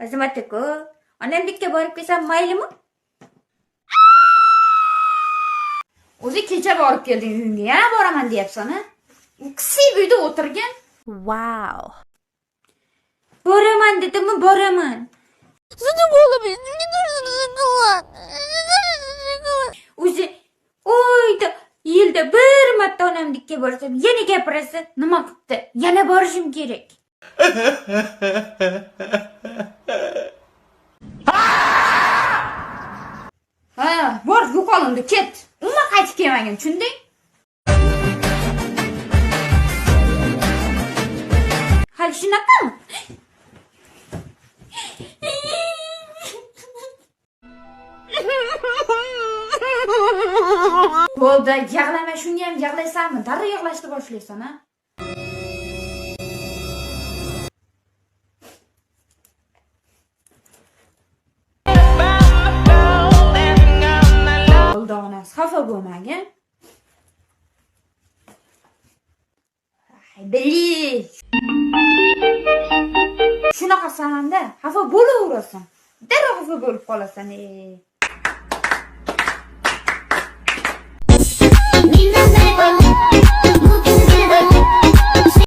Azmat-ku, onamlikka borib kelsam maylimi? O'zi kecha borib kelding uyingga, yana boraman deyapsan-a? Qisib uyda o'tirgan. Wow. Boraman dedimmi, boraman. O'zi oyda yilda bir marta onamlikka borsam, yana gapirasiz. Nima qilibdi? Yana borishim kerak. Ha, bor, yo'qolindi, ket. Umuman qaytib kelmagin, tushunding? Hali shunaqami? Bo'ldi, yig'lama, shunga ham yig'laysanmi? Darrov yig'lashni boshlaysan, ha? Bo'ldi, onasi xafa bo'lmagin. Bilis. Shunaqa sananda xafa bo'laverasan. Darrov xafa bo'lib qolasan.